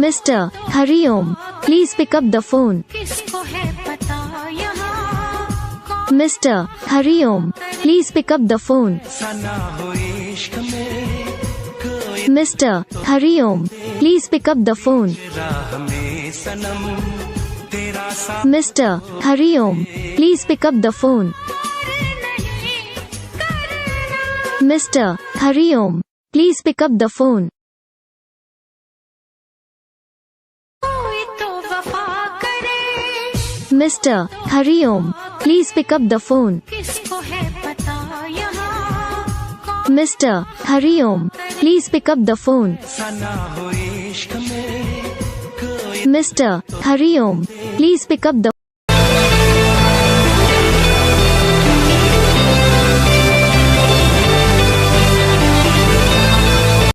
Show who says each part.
Speaker 1: Mr. Hariom, please pick up the phone. Mr. Hariom, please pick up the phone. Mr. Hariom, please pick up the phone. Mr. Hariom, please pick up the phone. Mr. Hariom, please pick up the phone. Mr. Hariom, please pick up the phone. Mr. Hariom, please pick up the phone. Mr. Hariom, please pick up the